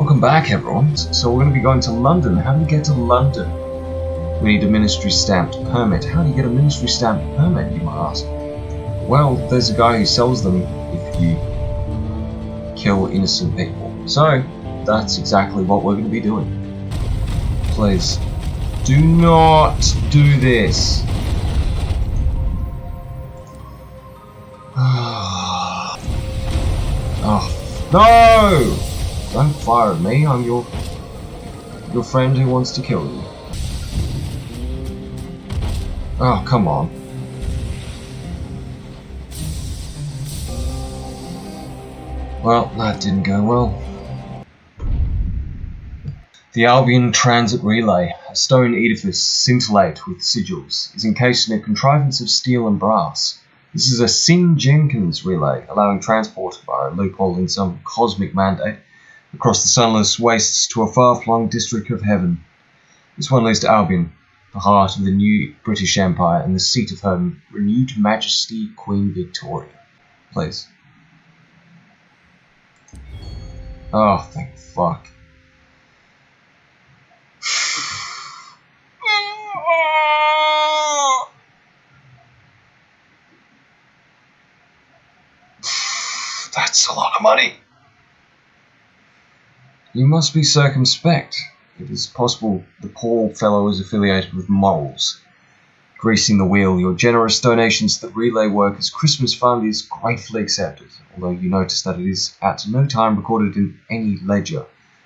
Welcome back, everyone. So we're going to be going to London. How do you get to London? We need a ministry stamped permit. How do you get a ministry stamped permit, you might ask? Well, there's a guy who sells them if you kill innocent people. So, that's exactly what we're going to be doing. Please, do not do this. Oh, no! Don't fire at me, I'm your friend who wants to kill you. Oh, come on. Well, that didn't go well. The Albion Transit Relay, a stone edifice scintillate with sigils, is encased in a contrivance of steel and brass. This is a Sin Jenkins relay, allowing transport via a loophole in some cosmic mandate across the sunless wastes to a far-flung district of heaven. This one leads to Albion, the heart of the new British Empire and the seat of Her renewed Majesty Queen Victoria. Please. Oh, thank fuck. That's a lot of money. You must be circumspect. It is possible the poor fellow is affiliated with morals. Greasing the wheel, your generous donations to the relay workers' Christmas fund is gratefully accepted, although you notice that it is at no time recorded in any ledger. The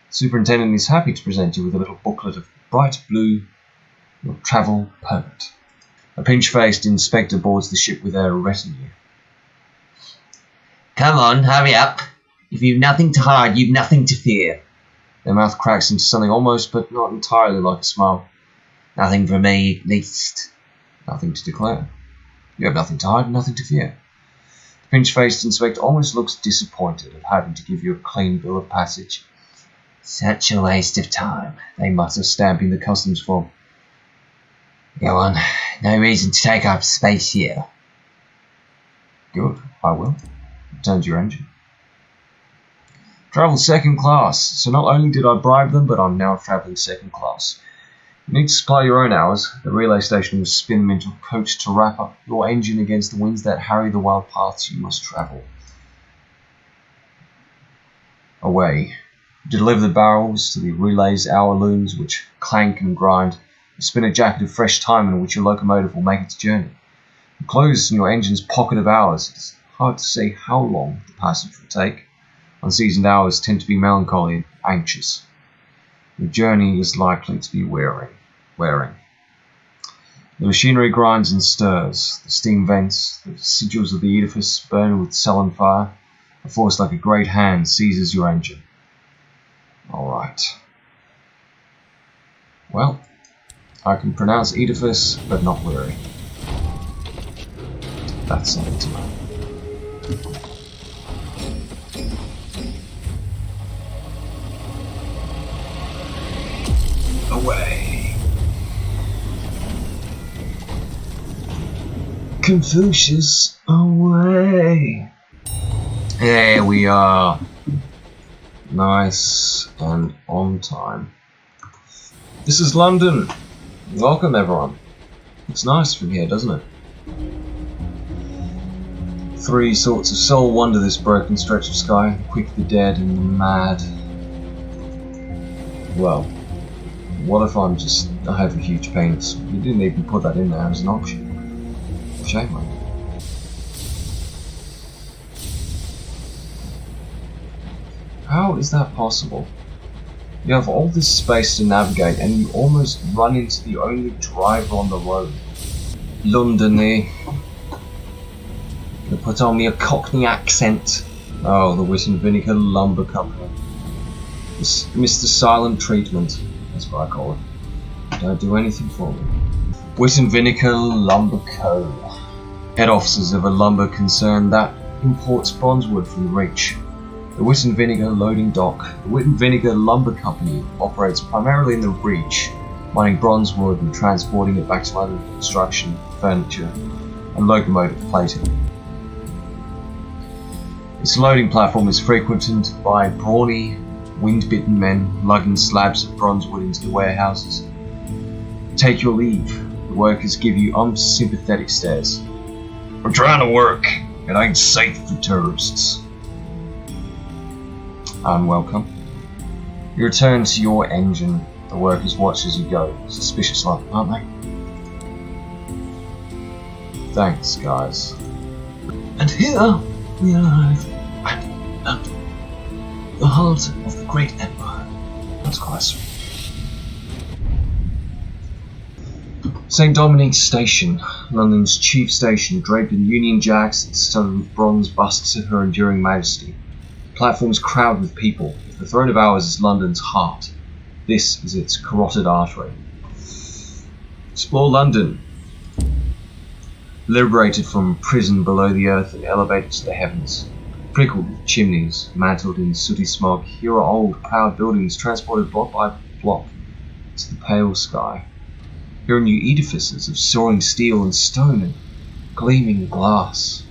superintendent is happy to present you with a little booklet of bright blue, your travel permit. A pinch-faced inspector boards the ship with their retinue. Come on, hurry up. If you've nothing to hide, you've nothing to fear. Their mouth cracks into something almost but not entirely like a smile. Nothing from me, at least. Nothing to declare. You have nothing to hide, nothing to fear. The pinch-faced inspector almost looks disappointed at having to give you a clean bill of passage. Such a waste of time, they mutter, stamping the customs form. Go on. No reason to take up space here. Good, I will. Return to your engine. Travel second class. So not only did I bribe them, but I'm now travelling second class. You need to supply your own hours. The relay station will spin them into a coach to wrap up your engine against the winds that harry the wild paths you must travel. Away. Deliver the barrels to the relay's hour looms, which clank and grind. Spin a jacket of fresh time in which your locomotive will make its journey. Enclosed in your engine's pocket of hours, it's hard to say how long the passage will take. Unseasoned hours tend to be melancholy and anxious. The journey is likely to be wearing. The machinery grinds and stirs. The steam vents, the sigils of the edifice burn with sullen fire. A force like a great hand seizes your engine. Alright. Well, I can pronounce edifice, but not weary. That's something to know. Away. Confucius, away. There we are. Nice and on time. This is London. Welcome, everyone. It's nice from here, doesn't it? Three sorts of soul wander this broken stretch of sky: the quick, the dead, and the mad. Well, what if I have a huge penis? You didn't even put that in there as an option. Shame, man. How is that possible? You have all this space to navigate and you almost run into the only driver on the road. London, eh? You put on me a Cockney accent. Oh, the Wit and Vinegar Lumber Company. Mr. Silent Treatment, that's what I call it. Don't do anything for me. Wit and Vinegar Lumber Co. Head offices of a lumber concern that imports bronzewood from the Reach. The Wit and Vinegar Loading Dock. The Wit and Vinegar Lumber Company operates primarily in the Reach, mining bronzewood and transporting it back to London for construction, furniture, and locomotive plating. Its loading platform is frequented by brawny wind-bitten men lugging slabs of bronze wood into the warehouses. Take your leave. The workers give you unsympathetic stares. "We're trying to work. It ain't safe for tourists." Unwelcome. You return to your engine. The workers watch as you go, suspicious like, aren't they? Thanks, guys. And here we arrive at London, the heart of the great empire. That's quite sweet. St. Dominique's Station, London's chief station, draped in Union Jacks and studded with bronze busts of her enduring majesty. Platforms crowded with people. If the throne of ours is London's heart, this is its carotid artery. Explore London. Liberated from prison below the earth and elevated to the heavens. Prickled with chimneys, mantled in sooty smog, here are old, proud buildings transported block by block to the pale sky. Here are new edifices of soaring steel and stone and gleaming glass.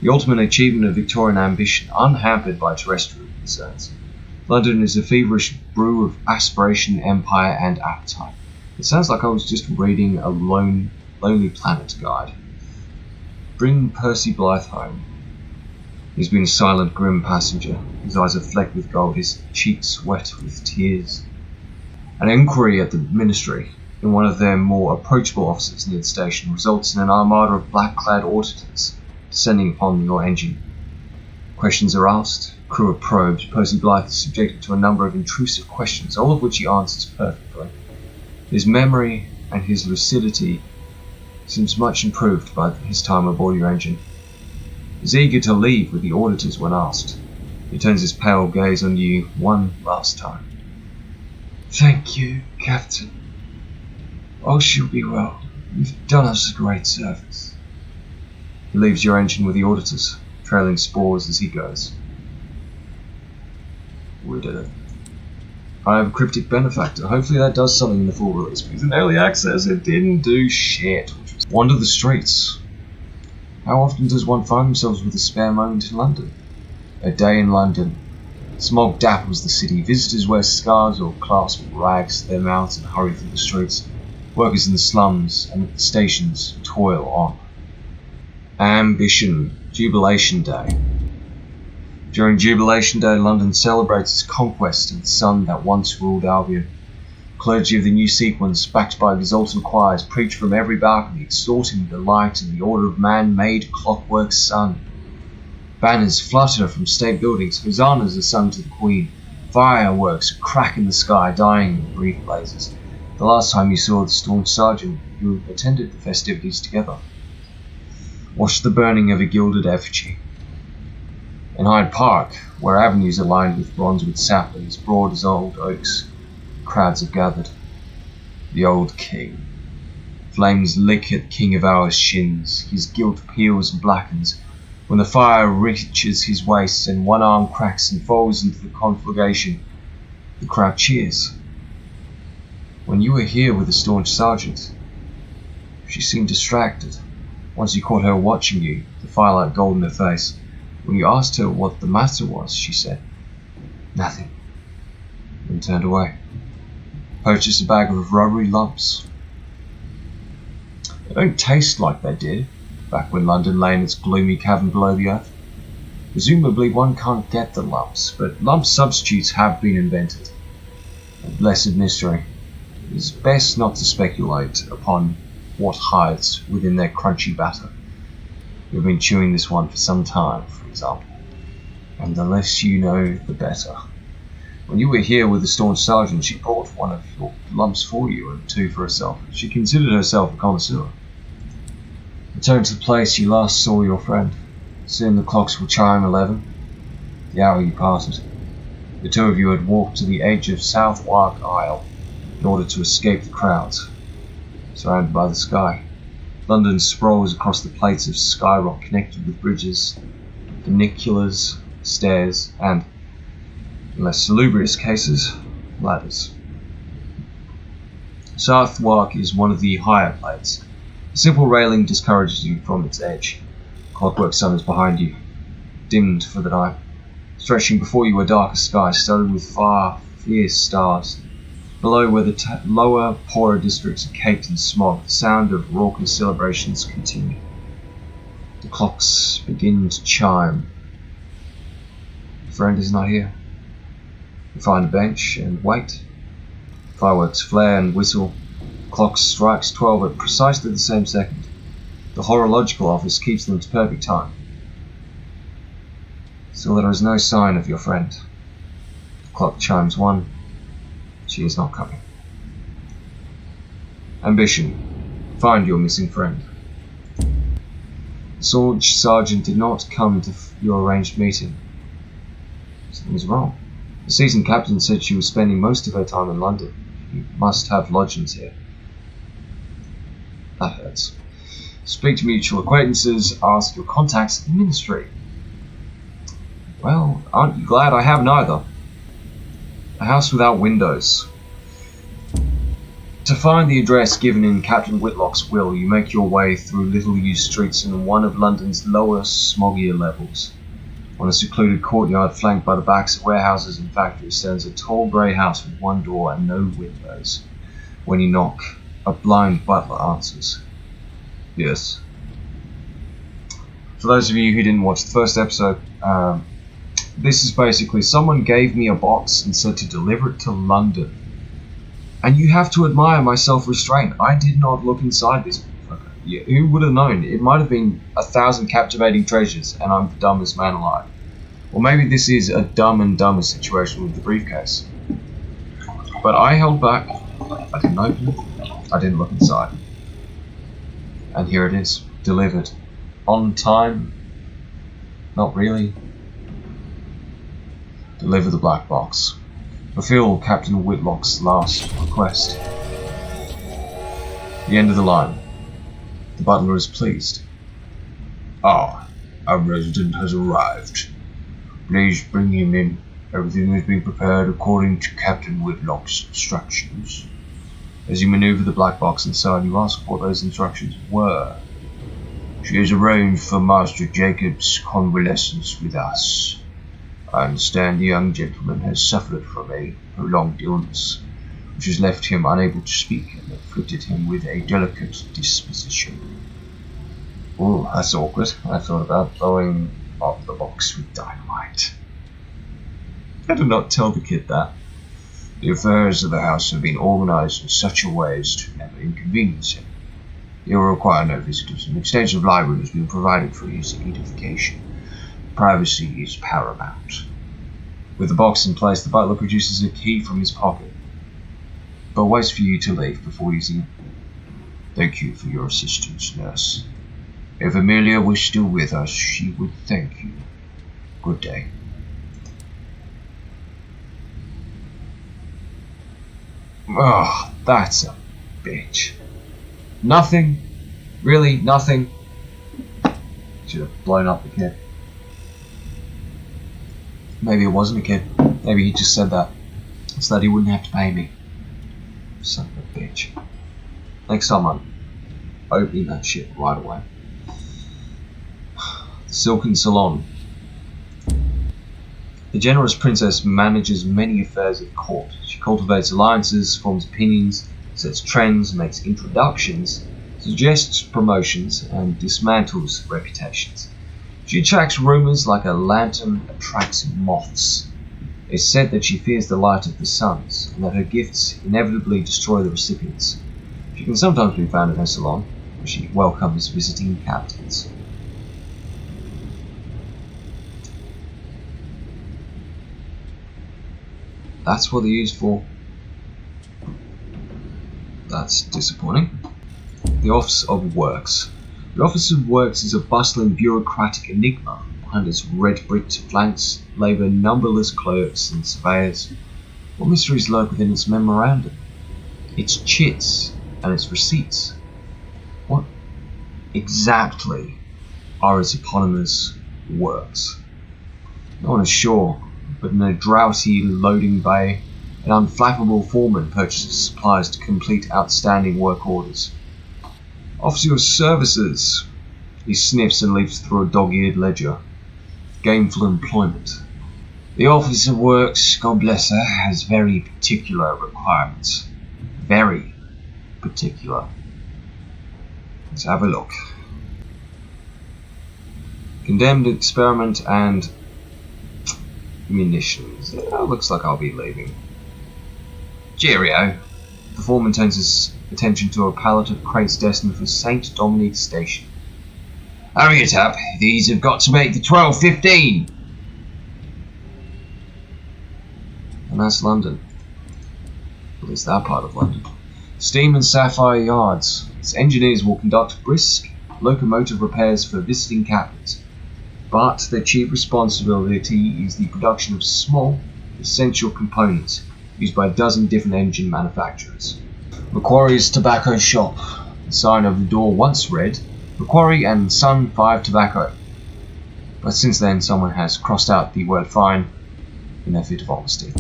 The ultimate achievement of Victorian ambition, unhampered by terrestrial concerns. London is a feverish brew of aspiration, empire, and appetite. It sounds like I was just reading a Lonely Planet guide. Bring Percy Blythe home. He's been a silent, grim passenger. His eyes are flecked with gold, his cheeks wet with tears. An inquiry at the ministry, in one of their more approachable offices near the station, results in an armada of black-clad auditors descending upon your engine. Questions are asked, crew are probed. Percy Blythe is subjected to a number of intrusive questions, all of which he answers perfectly. His memory and his lucidity seems much improved by his time aboard your engine. He's eager to leave with the auditors when asked. He turns his pale gaze on you one last time. "Thank you, Captain. All shall be well. You've done us a great service." He leaves your engine with the auditors, trailing spores as he goes. We did it. I have a cryptic benefactor. Hopefully that does something in the full release, because in early access it didn't do shit. Wander the streets. How often does one find themselves with a spare moment in London? A day in London. Smog dapples the city. Visitors wear scarves or clasp rags to their mouths and hurry through the streets. Workers in the slums and at the stations toil on. Ambition. Jubilation Day. During Jubilation Day, London celebrates its conquest of the sun that once ruled Albion. Clergy of the new sequence, backed by exultant choirs, preach from every balcony, extorting the light and the order of man-made clockwork sun. Banners flutter from state buildings, hosannas are sung to the Queen. Fireworks crack in the sky, dying in brief blazes. The last time you saw the staunch sergeant, you attended the festivities together. Watch the burning of a gilded effigy. In Hyde Park, where avenues are lined with bronzewood saplings, broad as old oaks, crowds have gathered. The old king. Flames lick at King of Ours' shins. His gilt peels and blackens. When the fire reaches his waist and one arm cracks and falls into the conflagration, the crowd cheers. When you were here with the staunch sergeant, she seemed distracted. Once you caught her watching you, the firelight gold in her face. When you asked her what the matter was, she said, "Nothing," and turned away. Purchased a bag of rubbery lumps. They don't taste like they did back when London lay in its gloomy cavern below the earth. Presumably one can't get the lumps, but lump substitutes have been invented. A blessed mystery. It is best not to speculate upon what hides within their crunchy batter. You've been chewing this one for some time, for example, and the less you know, the better. When you were here with the staunch sergeant, she brought one of your lumps for you and two for herself. She considered herself a connoisseur. Return to the place you last saw your friend. Soon the clocks will chime 11, the hour you parted. The two of you had walked to the edge of Southwark Isle in order to escape the crowds, surrounded by the sky. London sprawls across the plates of skyrock connected with bridges, funiculars, stairs, and, in less salubrious cases, ladders. Southwark is one of the higher plates. A simple railing discourages you from its edge. Clockwork sun is behind you, dimmed for the night. Stretching before you a darker sky, studded with far, fierce stars. Below, where the lower, poorer districts are caked in smog, the sound of raucous celebrations continue. The clocks begin to chime. Your friend is not here. You find a bench and wait. Fireworks flare and whistle. The clock strikes 12 at precisely the same second. The horological office keeps them to perfect time. Still, there is no sign of your friend. The clock chimes 1. She is not coming. Ambition. Find your missing friend. The sergeant did not come to your arranged meeting. Something is wrong. The seasoned captain said she was spending most of her time in London. You must have lodgings here. That hurts. Speak to mutual acquaintances. Ask your contacts at the ministry. Well, aren't you glad I have neither? A house without windows. To find the address given in Captain Whitlock's will, you make your way through little-used streets in one of London's lower, smoggier levels. On a secluded courtyard flanked by the backs of warehouses and factories stands a tall grey house with one door and no windows. When you knock, a blind butler answers. Yes. For those of you who didn't watch the first episode, this is basically someone gave me a box and said to deliver it to London. And you have to admire my self-restraint. I did not look inside this. Yeah, who would have known? It might have been 1,000 captivating treasures and I'm the dumbest man alive. Or maybe this is a Dumb and Dumber situation with the briefcase. But I held back. I didn't open it. I didn't look inside. And here it is. Delivered. On time. Not really. Deliver the black box. Fulfill Captain Whitlock's last request. The end of the line. The butler is pleased. Ah, our resident has arrived. Please bring him in. Everything has been prepared according to Captain Whitlock's instructions. As you maneuver the black box inside, you ask what those instructions were. She has arranged for Master Jacob's convalescence with us. I understand the young gentleman has suffered from a prolonged illness, which has left him unable to speak and afflicted him with a delicate disposition. Oh, that's awkward. I thought about blowing up the box with dynamite. I did not tell the kid that. The affairs of the house have been organized in such a way as to never inconvenience him. He will require no visitors. An extensive library has been provided for his edification. Privacy is paramount. With the box in place, the butler produces a key from his pocket, but waits for you to leave before using it. Thank you for your assistance, nurse. If Amelia was still with us, she would thank you. Good day. Oh, that's a bitch. Nothing. Really, nothing. Should have blown up the kid. Maybe it wasn't a kid. Maybe he just said that so that he wouldn't have to pay me. Son of a bitch. Next time I'm opening that shit right away. The Silken Salon. The generous princess manages many affairs at court. She cultivates alliances, forms opinions, sets trends, makes introductions, suggests promotions, and dismantles reputations. She attracts rumors like a lantern attracts moths. It's said that she fears the light of the suns, and that her gifts inevitably destroy the recipients. She can sometimes be found in her salon, where she welcomes visiting captains. That's what they're used for. That's disappointing. The Office of Works. The Office of Works is a bustling bureaucratic enigma. Behind its red-bricked flanks labour numberless clerks and surveyors. What mysteries lurk within its memorandum? Its chits and its receipts? What exactly are its eponymous works? No one is sure, but in a drowsy loading bay, an unflappable foreman purchases supplies to complete outstanding work orders. Offer your services. He sniffs and leaps through a dog-eared ledger. Gainful employment. The officer works, God bless her, has very particular requirements. Very particular. Let's have a look. Condemned experiment and munitions. Looks like I'll be leaving. Cheerio. The foreman turns his attention to a pallet of crates destined for St. Dominic Station. Hurry it up. These have got to make the 12:15. And that's London. At least that part of London. Steam and Sapphire Yards. Its engineers will conduct brisk locomotive repairs for visiting captains. But their chief responsibility is the production of small, essential components used by a dozen different engine manufacturers. Macquarie's Tobacco Shop. The sign over the door once read, Macquarie and Son 5 Tobacco. But since then someone has crossed out the word fine in their fit of honesty.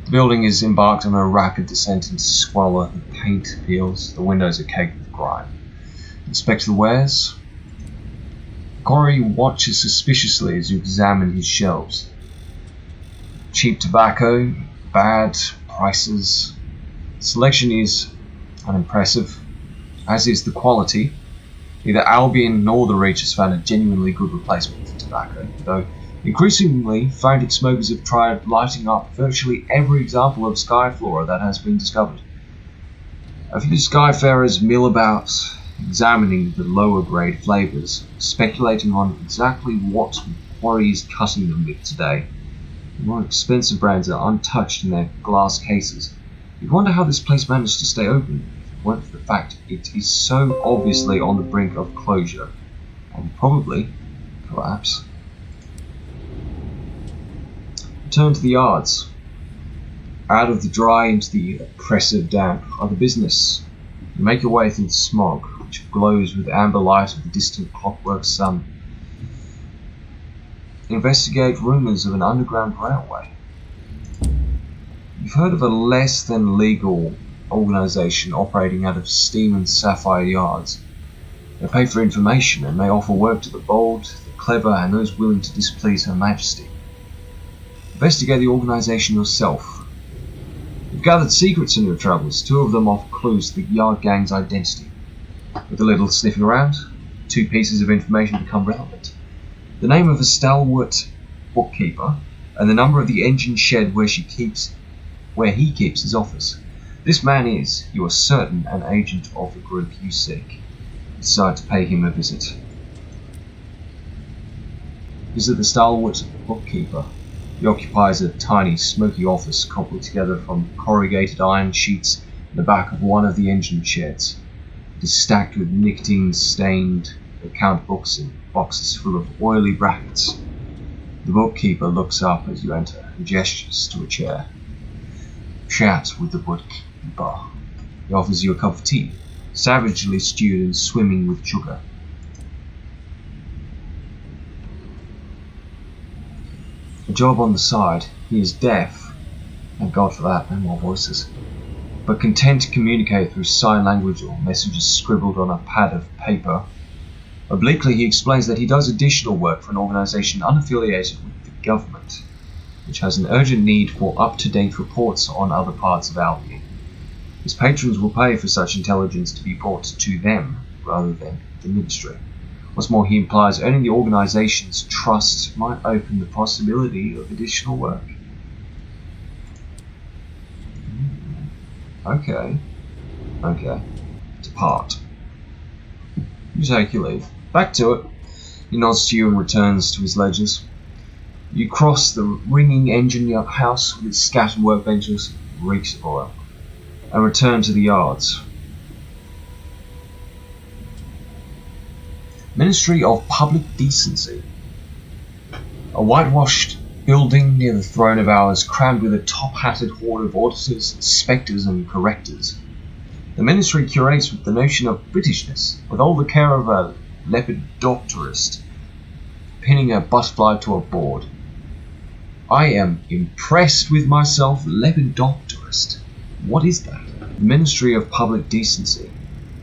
The building is embarked on a rapid descent into squalor. The paint peels, the windows are caked with grime. Inspect the wares. Corey watches suspiciously as you examine his shelves. Cheap tobacco, bad prices. Selection is unimpressive, as is the quality. Neither Albion nor the Reach has found a genuinely good replacement for tobacco, though increasingly frantic smokers have tried lighting up virtually every example of Skyflora that has been discovered. A few Skyfarers mill about, examining the lower grade flavours, speculating on exactly what Macquarie is cutting them with today. The more expensive brands are untouched in their glass cases. You wonder how this place managed to stay open, if it weren't for the fact it is so obviously on the brink of closure, and probably collapse. Return to the yards. Out of the dry into the oppressive damp of the business. You make your way through the smog, which glows with amber light of the distant clockwork sun. Investigate rumours of an underground railway. You've heard of a less than legal organisation operating out of Steam and Sapphire Yards. They pay for information and may offer work to the bold, the clever, and those willing to displease Her Majesty. Investigate the organisation yourself. You've gathered secrets in your travels. 2 of them offer clues to the Yard Gang's identity. With a little sniffing around, 2 pieces of information become relevant. The name of a stalwart bookkeeper, and the number of the engine shed where he keeps his office. This man is, you are certain, an agent of the group you seek. Decide to pay him a visit. Visit the stalwart bookkeeper. He occupies a tiny, smoky office cobbled together from corrugated iron sheets in the back of one of the engine sheds. It is stacked with nicotine-stained account books in boxes full of oily brackets. The bookkeeper looks up as you enter and gestures to a chair. Chat with the bookkeeper. He offers you a cup of tea, savagely stewed and swimming with sugar. A job on the side. He is deaf. Thank God for that, no more voices. But content to communicate through sign language or messages scribbled on a pad of paper. Obliquely, he explains that he does additional work for an organisation unaffiliated with the government, which has an urgent need for up-to-date reports on other parts of Albion. His patrons will pay for such intelligence to be brought to them, rather than the ministry. What's more, he implies earning the organisation's trust might open the possibility of additional work. Okay. Depart. You take your leave. Back to it. He nods to you and returns to his ledgers. You cross the ringing engine house with scattered workbenches, reeks of oil, and return to the yards. Ministry of Public Decency. A whitewashed building near the throne of ours, crammed with a top-hatted horde of auditors, inspectors and correctors. The ministry curates with the notion of Britishness, with all the care of a lepidopterist pinning a butterfly to a board. I am impressed with myself. Lepidopterist. What is that? The Ministry of Public Decency.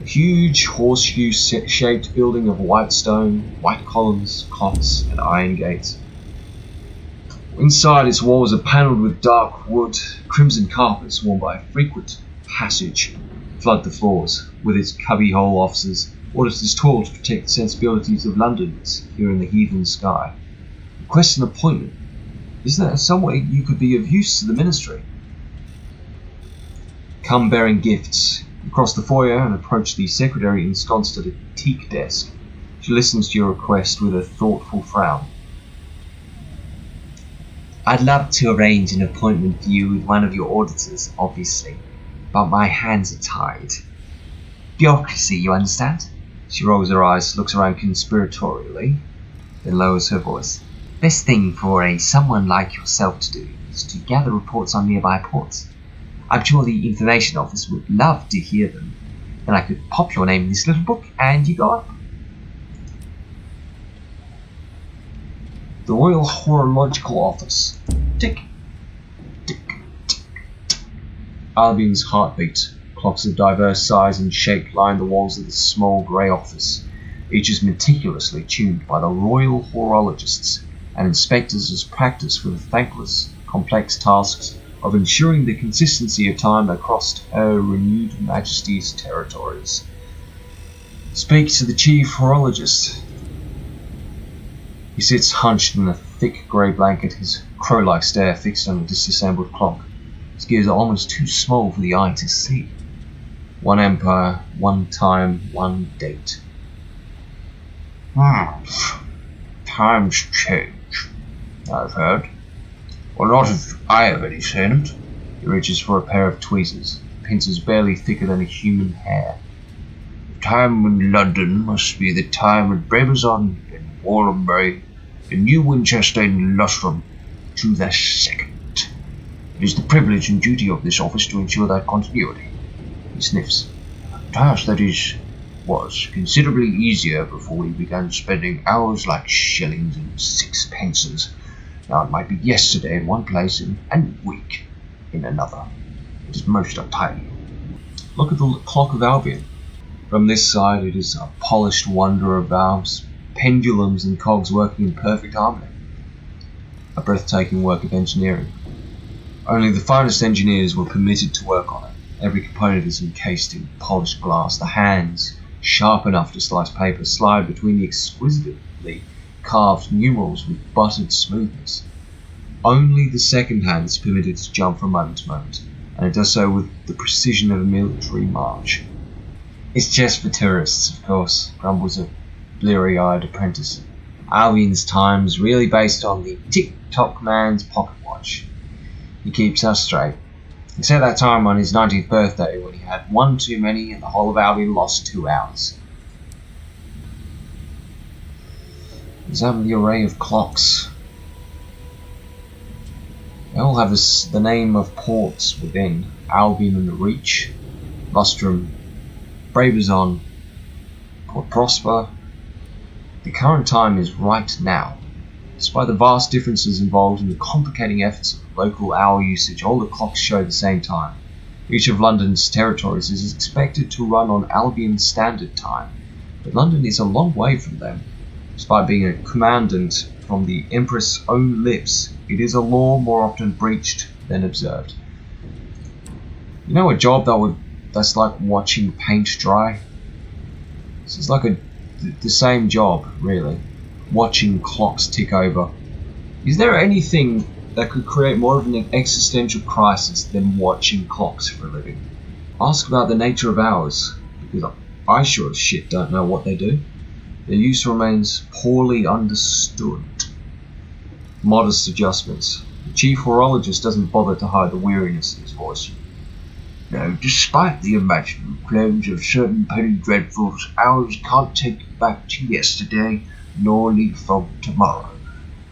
A huge horseshoe-shaped building of white stone, white columns, clocks, and iron gates. Inside, its walls are panelled with dark wood. Crimson carpets worn by frequent passage flood the floors. With its cubbyhole offices, auditors toil to protect the sensibilities of Londoners here in the heathen sky. Request an appointment. Is there some way you could be of use to the ministry? Come bearing gifts. You cross the foyer and approach the secretary ensconced at a teak desk. She listens to your request with a thoughtful frown. I'd love to arrange an appointment for you with one of your auditors, obviously, but my hands are tied. Bureaucracy, you understand? She rolls her eyes, looks around conspiratorially, then lowers her voice. Best thing for someone like yourself to do is to gather reports on nearby ports. I'm sure the information office would love to hear them. Then I could pop your name in this little book and you go up. The Royal Horological Office. Tick, tick, tick, tick. Albion's heartbeat. Clocks of diverse size and shape line the walls of this small grey office. Each is meticulously tuned by the Royal Horologists and inspectors as practice for the thankless, complex tasks of ensuring the consistency of time across Her Renewed Majesty's territories. Speak to the Chief Horologist. He sits hunched in a thick grey blanket, his crow-like stare fixed on a disassembled clock. His gears are almost too small for the eye to see. One empire, one time, one date. Times change, I've heard. Well, not if I have any say in it. He reaches for a pair of tweezers, pincers barely thicker than a human hair. The time in London must be the time at Brabazon and Wallenbury, and New Winchester and Lustrum, to the second. It is the privilege and duty of this office to ensure that continuity. He sniffs. A task that was considerably easier before we began spending hours like shillings and sixpences. Now it might be yesterday in one place and a week in another. It is most untidy. Look at the clock of Albion. From this side it is a polished wonder of valves, pendulums and cogs working in perfect harmony. A breathtaking work of engineering. Only the finest engineers were permitted to work on it. Every component is encased in polished glass. The hands, sharp enough to slice paper, slide between the exquisitely carved numerals with buttered smoothness. Only the second hand is permitted to jump from moment to moment, and it does so with the precision of a military march. It's just for tourists, of course, grumbles a bleary-eyed apprentice. Albion's time's really based on the tick-tock man's pocket watch. He keeps us straight. He set that time on his 19th birthday when he had one too many and the whole of Albion lost 2 hours. Examine the array of clocks. They all have the name of ports within. Albion and the Reach, Lustrum, Brabazon, Port Prosper. The current time is right now. Despite the vast differences involved in the complicating efforts of local hour usage, all the clocks show the same time. Each of London's territories is expected to run on Albion Standard Time, but London is a long way from them. Despite being a commandant from the Empress' own lips, it is a law more often breached than observed. You know a job that's like watching paint dry? This is like the same job, really. Watching clocks tick over. Is there anything that could create more of an existential crisis than watching clocks for a living? Ask about the nature of hours, because I sure as shit don't know what they do. Their use remains poorly understood. Modest adjustments. The chief horologist doesn't bother to hide the weariness in his voice. Now, despite the imaginary claims of certain penny dreadfuls, hours can't take you back to yesterday, nor leapfrog tomorrow.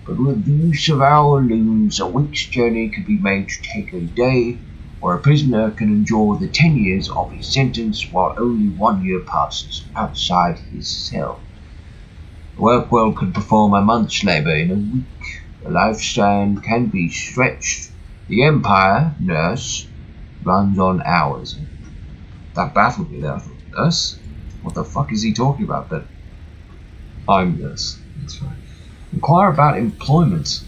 But with the use of hour looms, a week's journey can be made to take a day, or a prisoner can endure the 10 years of his sentence while only 1 year passes outside his cell. The work world can perform a month's labour in a week. The lifespan can be stretched. The empire, nurse, runs on hours. That baffled me there. I thought, nurse? What the fuck is he talking about? But I'm nurse. That's right. Inquire about employment.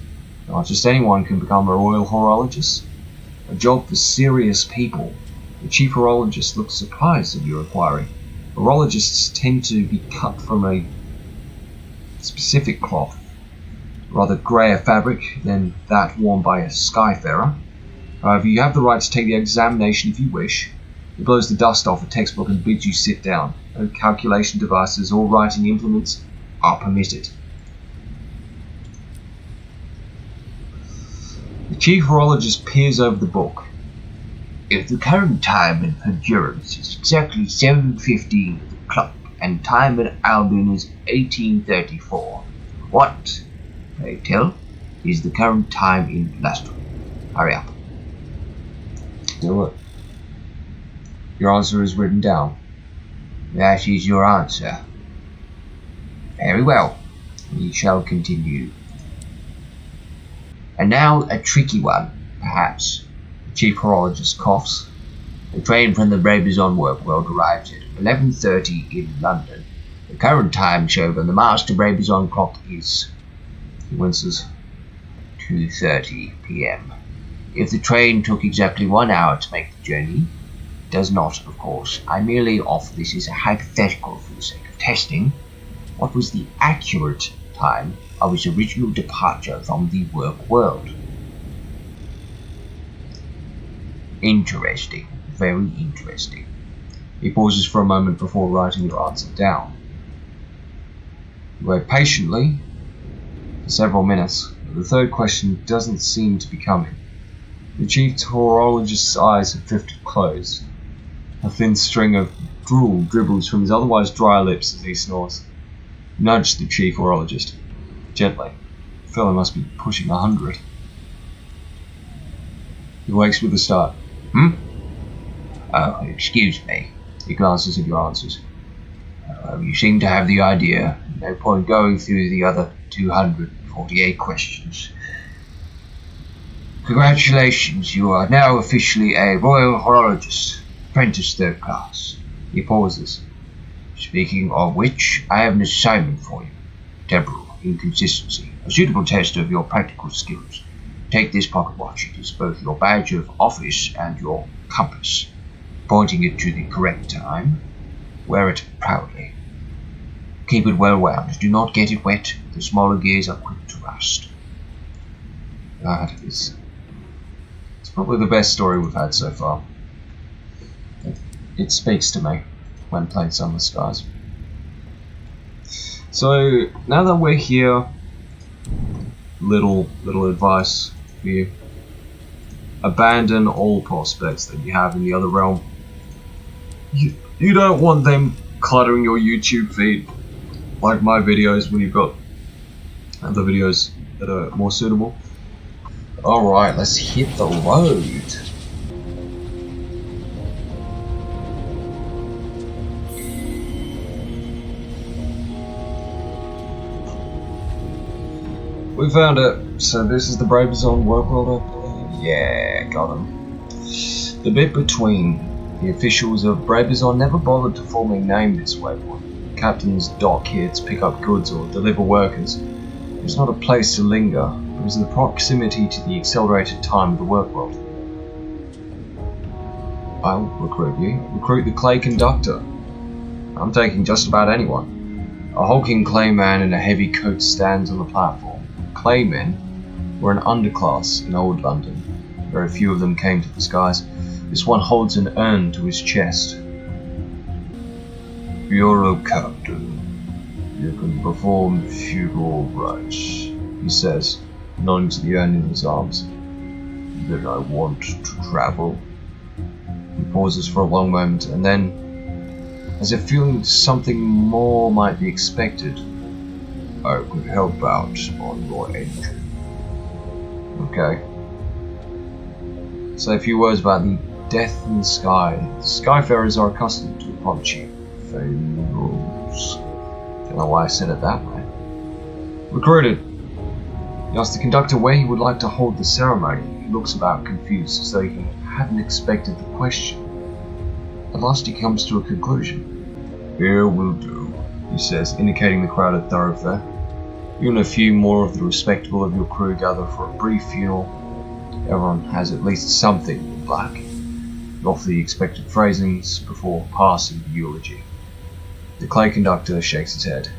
Not just anyone can become a royal horologist. A job for serious people. The chief horologist looks surprised at your inquiry. Horologists tend to be cut from a specific cloth, rather greyer fabric than that worn by a skyfarer. However, you have the right to take the examination if you wish. He blows the dust off a textbook and bids you sit down. No calculation devices or writing implements are permitted. The chief horologist peers over the book. If the current time in endurance is exactly 7:15 at the clock and time in Albion is 1834, what, pray tell, is the current time in London? Hurry up. Do it. Your answer is written down. That is your answer. Very well. We shall continue. And now a tricky one, perhaps. The chief horologist coughs. The train from the Brabazon Workworld arrives at 11:30 in London. The current time shown on the master Brabazon clock is, he winces, 2:30 p.m. If the train took exactly 1 hour to make the journey, it does not, of course. I merely offer this as a hypothetical for the sake of testing. What was the accurate time of its original departure from the work world? Interesting. Very interesting. He pauses for a moment before writing your answer down. You wait patiently for several minutes, but the third question doesn't seem to be coming. The chief horologist's eyes have drifted closed. A thin string of drool dribbles from his otherwise dry lips as he snores. Nudge the chief horologist. Gently. The fellow must be pushing 100. He wakes with a start. Oh, excuse me. He glances at your answers. You seem to have the idea. No point going through the other 248 questions. Congratulations, you are now officially a Royal Horologist, Apprentice 3rd Class. He pauses. Speaking of which, I have an assignment for you. Temporal inconsistency, a suitable test of your practical skills. Take this pocket watch. It is both your badge of office and your compass. Pointing it to the correct time, wear it proudly. Keep it well wound. Do not get it wet. The smaller gears are quick to rust. That is... It's probably the best story we've had so far. It speaks to me when playing Sunless Skies. So, now that we're here, little advice for you. Abandon all prospects that you have in the other realm. You don't want them cluttering your YouTube feed like my videos when you've got other videos that are more suitable. Alright, let's hit the road. We found it. So this is the Brabazon Workworld, I believe. Yeah, got him. The bit between. The officials of Brabazon never bothered to formally name this waypoint. Captains dock here to pick up goods or deliver workers. It was not a place to linger. It was the proximity to the accelerated time of the workworld. I'll recruit you. Recruit the clay conductor. I'm taking just about anyone. A hulking clay man in a heavy coat stands on the platform. Claymen were an underclass in old London. Very few of them came to the skies. This one holds an urn to his chest. You're a captain. You can perform funeral rites, he says, nodding to the urn in his arms. Then I want to travel. He pauses for a long moment, and then, as if feeling something more might be expected, I could help out on your engine. Okay. Say a few words about the death in the sky. Skyfarers are accustomed to approaching fables. Don't know why I said it that way. Recruited. He asks the conductor where he would like to hold the ceremony. He looks about confused, as though he hadn't expected the question. At last he comes to a conclusion. Here will do, he says, indicating the crowded thoroughfare. You and a few more of the respectable of your crew gather for a brief funeral. Everyone has at least something in black. You offer the expected phrasings before passing the eulogy. The clay conductor shakes his head.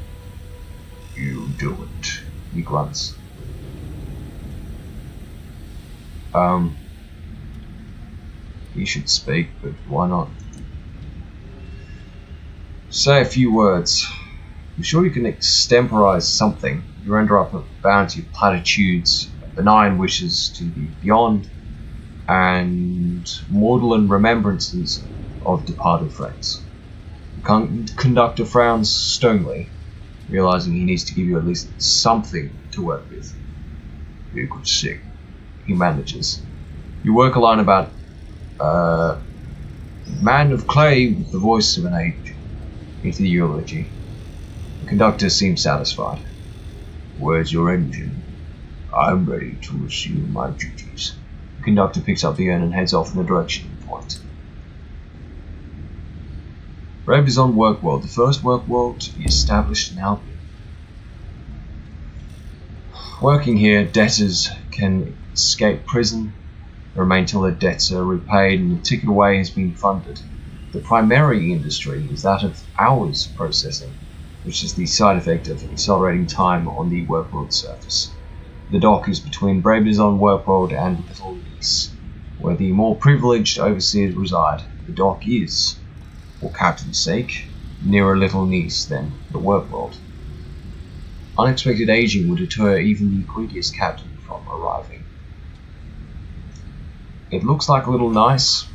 You do it. He grunts. He should speak, but why not? Say a few words. I'm sure you can extemporize something. You render up a bounty of platitudes, benign wishes to the beyond, and maudlin remembrances of departed friends. The conductor frowns sternly, realizing he needs to give you at least something to work with. You could sing. He manages. You work a line about, man of clay with the voice of an age, into the eulogy. The conductor seems satisfied. Where's your engine? I'm ready to resume my duties. The conductor picks up the urn and heads off in the direction you point. Brave is on Workworld, the first workworld to be established in Albion. Working here, debtors can escape prison, remain till their debts are repaid and the ticket away has been funded. The primary industry is that of hours processing, which is the side effect of accelerating time on the Workworld surface. The dock is between Bravers on Workworld and Little Nice, where the more privileged overseers reside. The dock is, for Captain's sake, nearer Little Nice than the Workworld. Unexpected aging would deter even the greediest captain from arriving. It looks like Little Nice,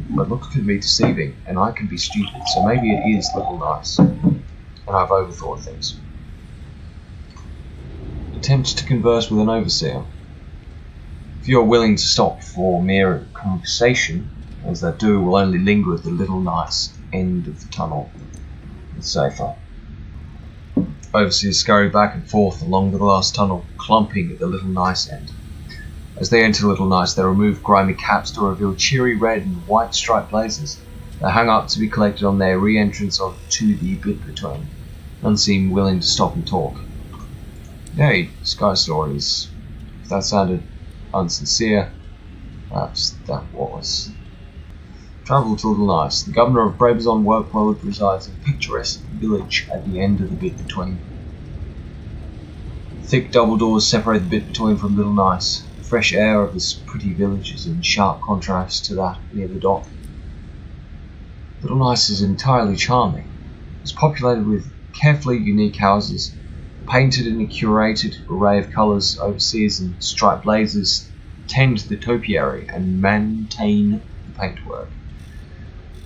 but looks can be deceiving, and I can be stupid, so maybe it is Little Nice, and I've overthought things. Attempts to converse with an overseer. If you are willing to stop for mere conversation, as that do will only linger at the Little Nice end of the tunnel, it's safer. Overseers scurry back and forth along the last tunnel, clumping at the Little Nice end. As they enter Little Nice, they remove grimy caps to reveal cheery red and white striped blazers. They hang up to be collected on their re-entrance to the bit between. None seem willing to stop and talk. Hey, Sky Stories. If that sounded unsincere, perhaps that was. Travel to Little Nice. The governor of Bravers Workworld resides in a picturesque village at the end of the bit between. Thick double doors separate the bit between from Little Nice. The fresh air of this pretty village is in sharp contrast to that near the dock. Little Nice is entirely charming. It's populated with carefully unique houses, painted in a curated array of colours. Overseers and striped blazers tend the topiary and maintain the paintwork.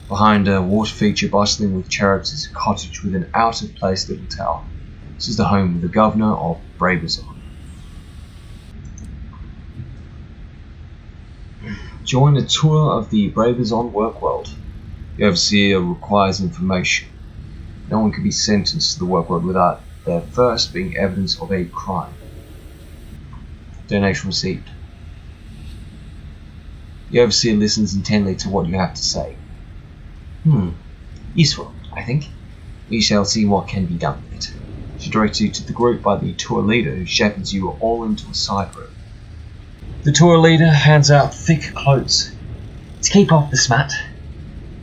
Behind a water feature bustling with cherubs is a cottage with an out-of-place little tower. This is the home of the governor of Bravers. Join a tour of the Bravers Workworld. The overseer requires information. No one can be sentenced to the Workworld without there first being evidence of a crime. Donation received. The overseer listens intently to what you have to say. Useful, I think. We shall see what can be done with it. She directs you to the group by the tour leader, who shepherds you all into a side room. The tour leader hands out thick cloaks to keep off the smut.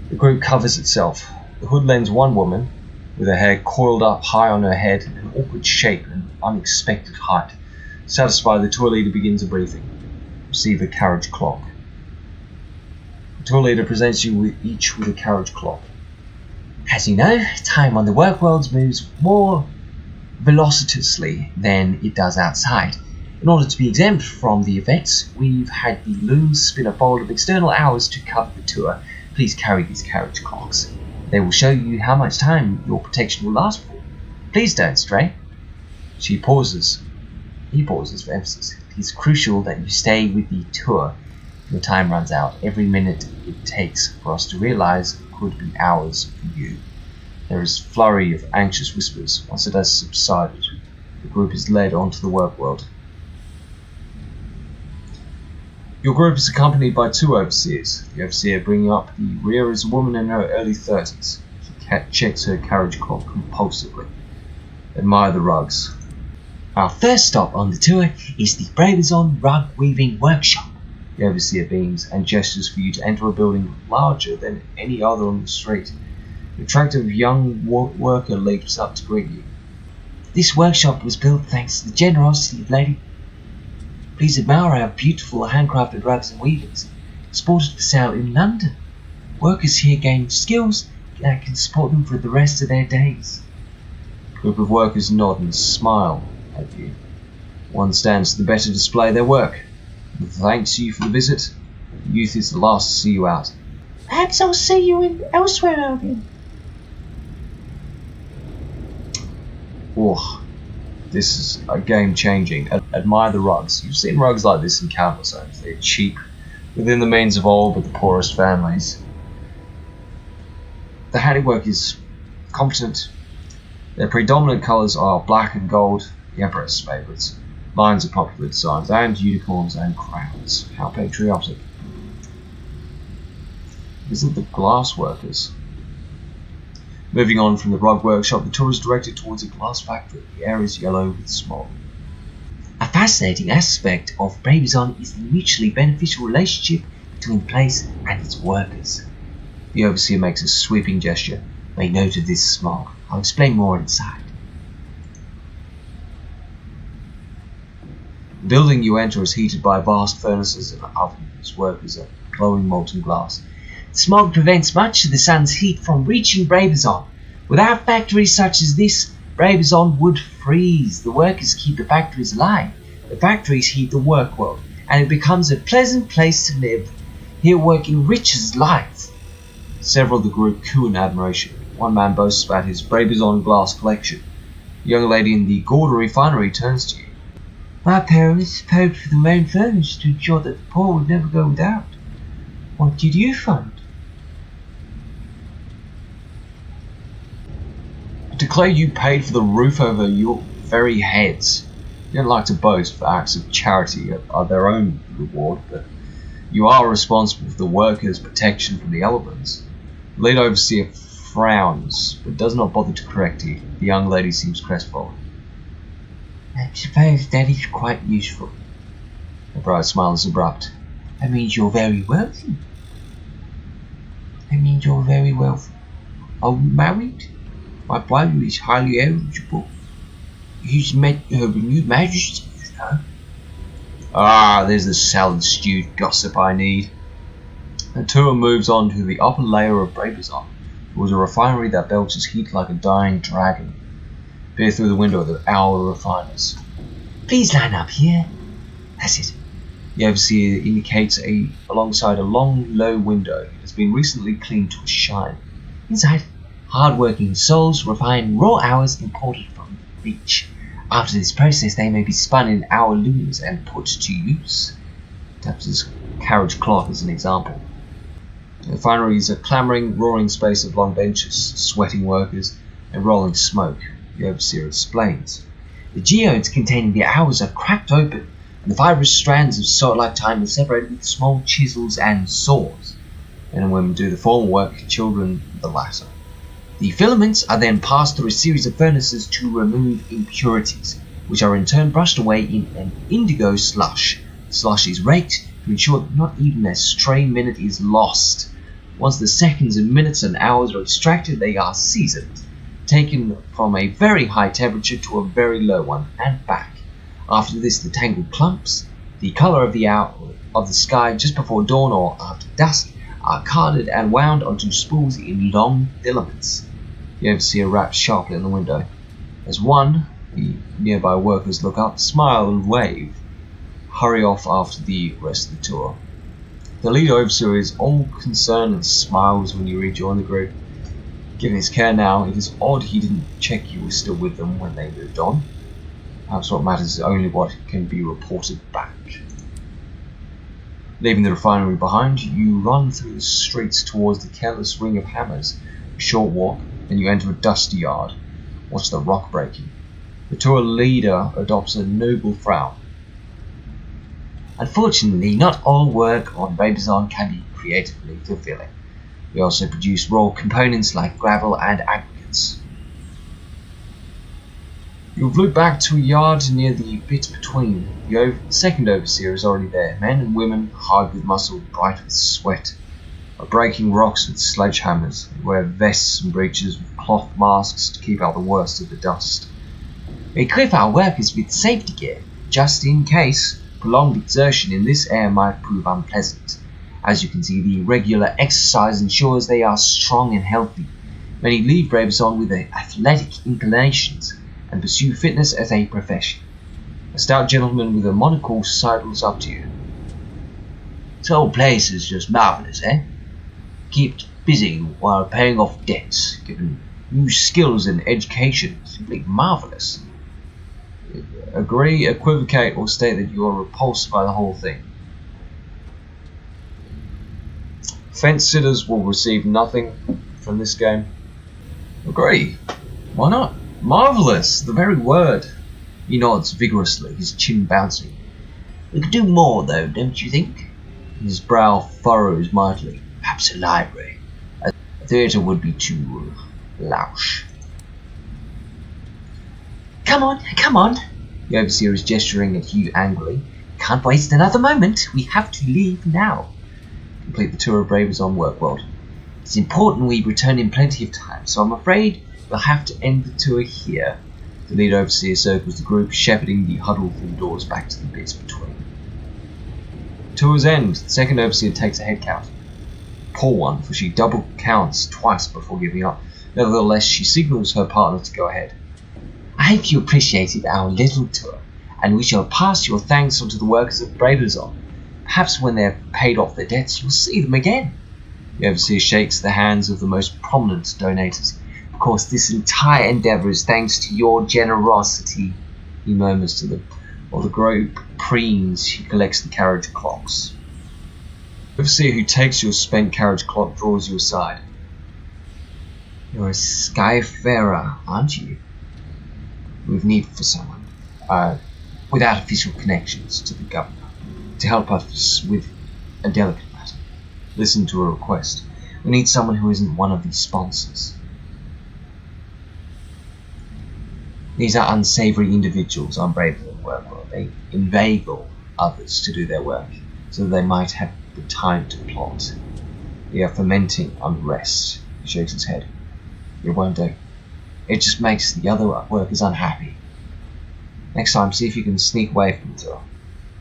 The group covers itself. The hood lends one woman, with her hair coiled up high on her head, an awkward shape and unexpected height. Satisfied, the tour leader begins a briefing. Receive a carriage clock. The tour leader presents you each with a carriage clock. As you know, time on the Workworld moves more velocitously than it does outside. In order to be exempt from the effects, we've had the looms spin a bowl of external hours to cover the tour. Please carry these carriage clocks. They will show you how much time your protection will last for. Please don't stray. She pauses. He pauses for emphasis. It is crucial that you stay with the tour. Your time runs out. Every minute it takes for us to realize could be hours for you. There is a flurry of anxious whispers. Once it has subsided, the group is led onto the Workworld. Your group is accompanied by two overseers. The overseer bringing up the rear is a woman in her early 30s. She checks her carriage clock compulsively. Admire the rugs. Our first stop on the tour is the Bravazon Rug Weaving Workshop. The overseer beams and gestures for you to enter a building larger than any other on the street. An attractive young worker leaps up to greet you. This workshop was built thanks to the generosity of Lady. Please admire our beautiful handcrafted rugs and weavings, exported for sale in London. Workers here gain skills that can support them for the rest of their days. A group of workers nod and smile at you. One stands to the better display their work. Thanks you for the visit. The youth is the last to see you out. Perhaps I'll see you elsewhere, Albion. Oh, this is a game changing. Admire the rugs. You've seen rugs like this in countless homes. They're cheap, within the means of all but the poorest families. The handiwork is competent. Their predominant colours are black and gold, the Emperor's favourites. Lions are popular designs, and unicorns and crowns. How patriotic. Visit the glass workers. Moving on from the rug workshop, the tour is directed towards a glass factory. The air is yellow with smog. A fascinating aspect of Bravazon is the mutually beneficial relationship between the place and its workers. The overseer makes a sweeping gesture. Make note of this smog. I'll explain more inside. The building you enter is heated by vast furnaces and ovens. Workers are glowing molten glass. Smog prevents much of the sun's heat from reaching Bravazon. Without factories such as this, Bravazon would freeze. The workers keep the factories alive. The factories heat the work world, and it becomes a pleasant place to live. Here work enriches life. Several of the group coo in admiration. One man boasts about his Bravazon glass collection. A young lady in the Gorda refinery turns to you. My parents paid for the main furnace to ensure that the poor would never go without. What did you find? I declare you paid for the roof over your very heads. You don't like to boast, for acts of charity are their own reward, but you are responsible for the workers' protection from the elements. The lead overseer frowns, but does not bother to correct you. The young lady seems crestfallen. I suppose that is quite useful. The bright smile is abrupt. That means you're very wealthy. I'm married. My brother is highly eligible. He's met her renewed majesty, you know. Ah, there's the salad-stewed gossip I need. The tour moves on to the upper layer of Bravazon. It was a refinery that belches heat like a dying dragon. Peer through the window of the owl refiners. Please line up here. That's it. The overseer indicates alongside a long, low window. It has been recently cleaned to a shine. Inside, hard-working souls refine raw hours imported from the beach. After this process, they may be spun in hour looms and put to use. Taps his carriage cloth as an example. The refinery is a clamouring, roaring space of long benches, sweating workers, and rolling smoke. The overseer explains. The geodes containing the hours are cracked open, and the fibrous strands of sword-like time are separated with small chisels and saws. Men and women do the formal work, children the latter. The filaments are then passed through a series of furnaces to remove impurities, which are in turn brushed away in an indigo slush. The slush is raked to ensure that not even a stray minute is lost. Once the seconds and minutes and hours are extracted, they are seasoned, taken from a very high temperature to a very low one, and back. After this, the tangled clumps, the colour of the sky just before dawn or after dusk, are carded and wound onto spools in long filaments. The overseer raps sharply on the window. As the nearby workers look up, smile and wave, hurry off after the rest of the tour. The lead overseer is all concern and smiles when you rejoin the group. Given his care now, it is odd he didn't check you were still with them when they moved on. Perhaps what matters is only what can be reported back. Leaving the refinery behind, you run through the streets towards the careless ring of hammers. A short walk, then you enter a dusty yard. Watch the rock breaking. The tour leader adopts a noble frown. Unfortunately, not all work on Bravazon can be creatively fulfilling. We also produce raw components like gravel and aggregates. You've looped back to a yard near the bit between. The second overseer is already there. Men and women, hard with muscle, bright with sweat, are breaking rocks with sledgehammers. They wear vests and breeches with cloth masks to keep out the worst of the dust. We equip our workers with safety gear, just in case. Prolonged exertion in this air might prove unpleasant. As you can see, the regular exercise ensures they are strong and healthy. Many leave Bravison with athletic inclinations and pursue fitness as a profession. A stout gentleman with a monocle sidles up to you. This whole place is just marvellous, eh? Kept busy while paying off debts, given new skills and education. Simply marvellous. Agree, equivocate, or state that you are repulsed by the whole thing. Fence sitters will receive nothing from this game. Agree. Why not? Marvellous, the very word. He nods vigorously, his chin bouncing. We could do more, though, don't you think? His brow furrows mightily. Perhaps a library. A theatre would be too louche. Come on, come on. The overseer is gesturing at you angrily. Can't waste another moment. We have to leave now. Complete the tour of Bravison Workworld. It's important we return in plenty of time, so I'm afraid we'll have to end the tour here. The lead overseer circles the group, shepherding the huddled doors back to the bits between. Tour's end. The second overseer takes a head count. Poor one, for she double counts twice before giving up. Nevertheless, she signals her partner to go ahead. I hope you appreciated our little tour, and we shall pass your thanks on to the workers of Bravison. Perhaps when they're paid off their debts, you'll see them again. The overseer shakes the hands of the most prominent donators. Of course, this entire endeavour is thanks to your generosity, he murmurs to them. While the group preens, he collects the carriage clocks. The overseer who takes your spent carriage clock draws you aside. You're a skyfarer, aren't you? We've need for someone, without official connections to the governor, to help us with a delicate matter. Listen to a request. We need someone who isn't one of these sponsors. These are unsavoury individuals on Bravison Workworld. They inveigle others to do their work, so that they might have the time to plot. We are fermenting unrest. He shakes his head. It won't do. It just makes the other workers unhappy. Next time, see if you can sneak away from the tour.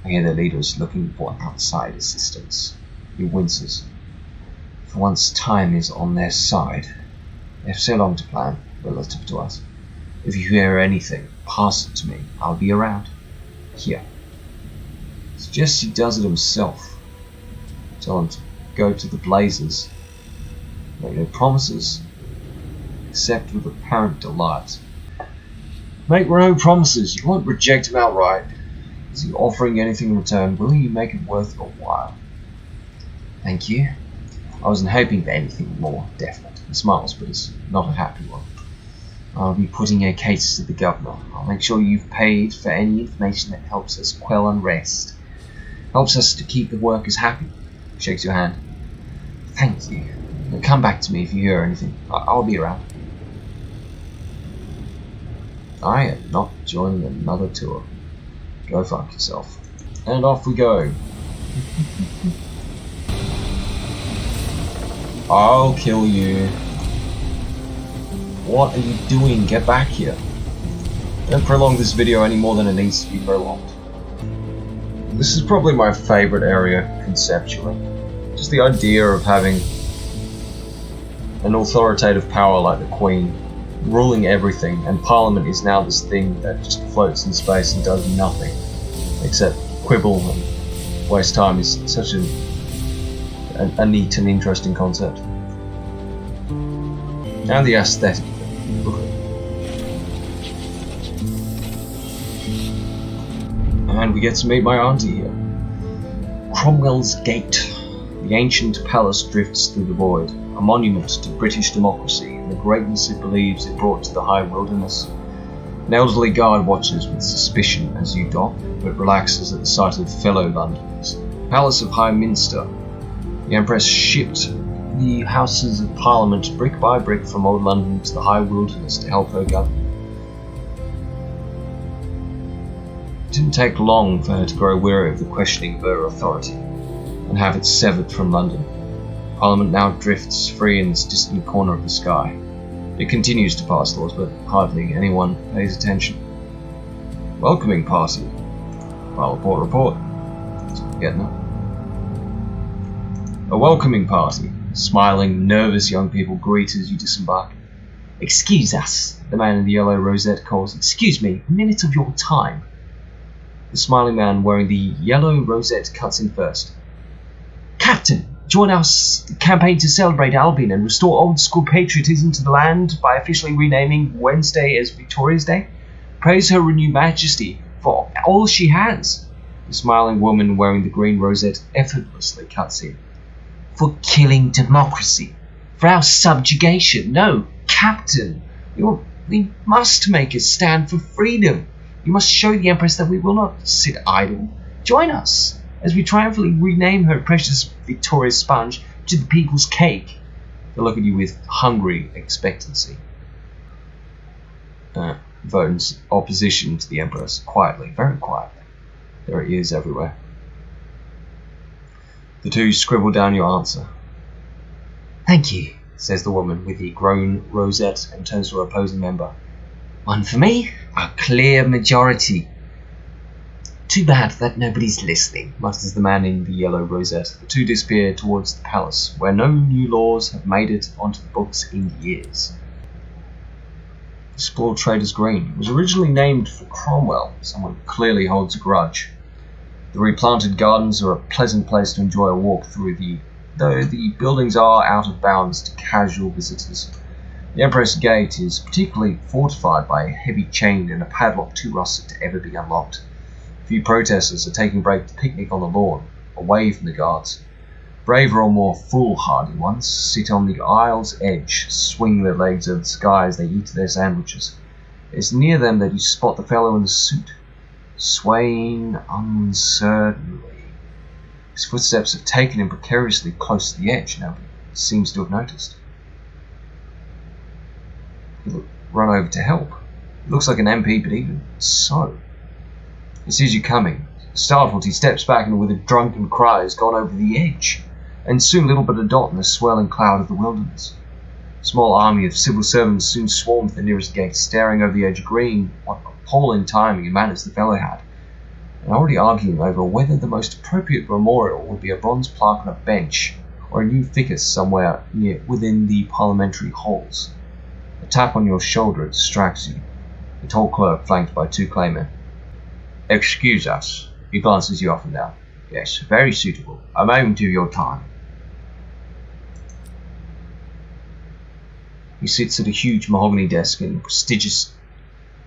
I hear the leader is looking for outside assistance. He winces. For once time is on their side. They have so long to plan, relative to us. If you hear anything, pass it to me. I'll be around. Here. Suggests he does it himself. Tell him to go to the blazes. Make no promises, except with apparent delight. Make no promises. You won't reject him outright. Is he offering anything in return? Will he make it worth your while? Thank you. I wasn't hoping for anything more definite. He smiles, but it's not a happy one. I'll be putting a case to the governor. I'll make sure you've paid for any information that helps us quell unrest. Helps us to keep the workers happy. Shakes your hand. Thank you. Now come back to me if you hear anything. I'll be around. I am not joining another tour. Go fuck yourself. And off we go. I'll kill you. What are you doing? Get back here. Don't prolong this video any more than it needs to be prolonged. This is probably my favourite area conceptually. Just the idea of having an authoritative power like the Queen ruling everything, and Parliament is now this thing that just floats in space and does nothing except quibble and waste time is such a neat and interesting concept. And the aesthetic. Look at it. And we get to meet my auntie here. Cromwell's Gate. The ancient palace drifts through the void, a monument to British democracy and the greatness it believes it brought to the high wilderness. An elderly guard watches with suspicion as you dock, but relaxes at the sight of fellow Londoners. Palace of High Minster. The Empress shipped the Houses of Parliament brick by brick from old London to the high wilderness to help her govern. didn't take long for her to grow weary of the questioning of her authority, and have it severed from London. Parliament now drifts free in this distant corner of the sky. It continues to pass laws, but hardly anyone pays attention. Welcoming party. Well, report. Getting it. A welcoming party. Smiling, nervous young people greet as you disembark. Excuse us, the man in the yellow rosette calls. Excuse me, a minute of your time. The smiling man wearing the yellow rosette cuts in first. Captain, join our campaign to celebrate Albion and restore old school patriotism to the land by officially renaming Wednesday as Victoria's Day. Praise her renewed majesty for all she has. The smiling woman wearing the green rosette effortlessly cuts in. For killing democracy. For our subjugation. No, Captain. We must make a stand for freedom. You must show the Empress that we will not sit idle. Join us as we triumphantly rename her precious Victoria Sponge to the people's cake. They look at you with hungry expectancy. Votes opposition to the Empress, quietly, very quietly. There are ears everywhere. The two scribble down your answer. Thank you, says the woman with the grown rosette and turns to her opposing member. One for me, a clear majority. Too bad that nobody's listening, mutters the man in the yellow rosette. The two disappear towards the palace, where no new laws have made it onto the books in years. Explore Trader's Green. It was originally named for Cromwell. Someone clearly holds a grudge. The replanted gardens are a pleasant place to enjoy a walk through, though the buildings are out of bounds to casual visitors. The Empress Gate is particularly fortified by a heavy chain and a padlock too rusted to ever be unlocked. A few protesters are taking a break to picnic on the lawn, away from the guards. Braver or more foolhardy ones sit on the aisle's edge, swing their legs over the sky as they eat their sandwiches. It's near them that you spot the fellow in the suit, swaying uncertainly. His footsteps have taken him precariously close to the edge. Nobody seems to have noticed. You run over to help. He looks like an MP, but even so. He sees you coming. Startled, he steps back and with a drunken cry has gone over the edge, and soon little but a dot in the swelling cloud of the wilderness. A small army of civil servants soon swarmed to the nearest gate, staring over the edge, agreeing what appalling timing and manners the fellow had, and already arguing over whether the most appropriate memorial would be a bronze plaque on a bench or a new ficus somewhere within the parliamentary halls. A tap on your shoulder distracts you. The tall clerk flanked by two claymen. Excuse us. He glances you up and down. Yes, very suitable. A moment of your time. He sits at a huge mahogany desk in a prestigious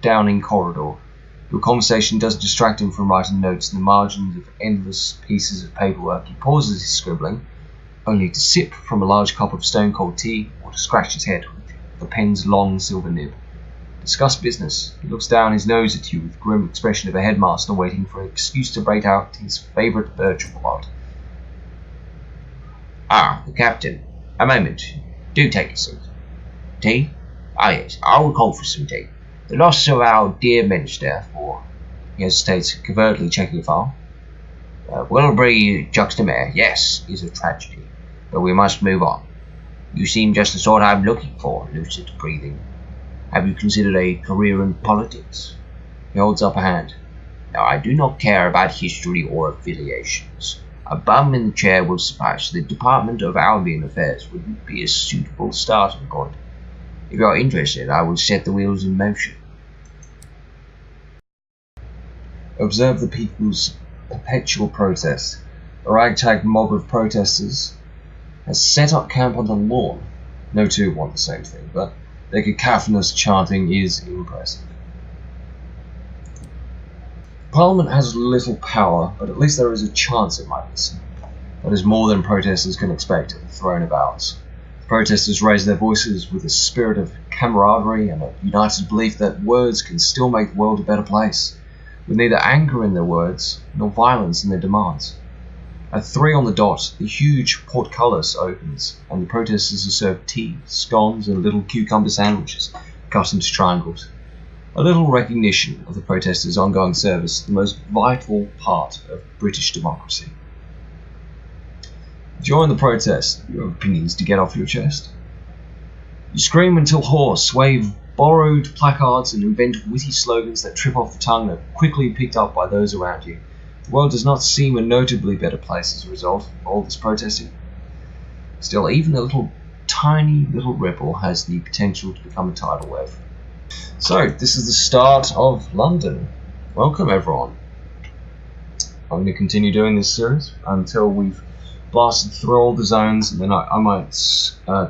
Downing corridor. Your conversation doesn't distract him from writing notes in the margins of endless pieces of paperwork. He pauses his scribbling, only to sip from a large cup of stone-cold tea or to scratch his head with the pen's long silver nib. Discuss business. He looks down his nose at you with the grim expression of a headmaster waiting for an excuse to break out his favourite virtual plot. Ah, the captain. A moment. Do take a seat. Tea? Ah, yes. I will call for some tea. The loss of our dear minister for... He hesitates, covertly checking a file. Wilbury Juxtamer, yes, is a tragedy. But we must move on. You seem just the sort I'm looking for, lucid breathing. Have you considered a career in politics? He holds up a hand. Now, I do not care about history or affiliations. A bum in the chair will suffice. The Department of Albion Affairs would be a suitable starting point. If you are interested, I will set the wheels in motion. Observe the people's perpetual protest. A ragtag mob of protesters has set up camp on the lawn. No two want the same thing, but their cacophonous chanting is impressive. Parliament has little power, but at least there is a chance it might listen. That is more than protesters can expect at the throne of ours. The protesters raise their voices with a spirit of camaraderie and a united belief that words can still make the world a better place, with neither anger in their words nor violence in their demands. At 3 on the dot, the huge portcullis opens, and the protesters are served tea, scones, and little cucumber sandwiches, cut into triangles. a little recognition of the protesters' ongoing service, the most vital part of British democracy. Join the protest. You have opinions to get off your chest. You scream until hoarse, wave borrowed placards, and invent witty slogans that trip off the tongue and are quickly picked up by those around you. The world does not seem a notably better place as a result of all this protesting. Still, even a tiny little ripple has the potential to become a tidal wave. So, this is the start of London. Welcome, everyone. I'm going to continue doing this series until we've blasted through all the zones, and then I might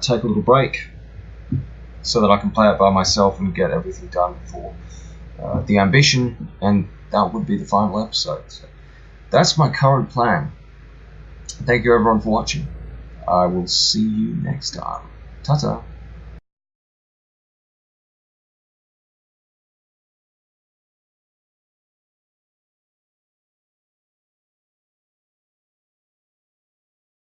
take a little break so that I can play it by myself and get everything done for the ambition, and that would be the final episode. So that's my current plan. Thank you everyone for watching. I will see you next time. Ta-ta.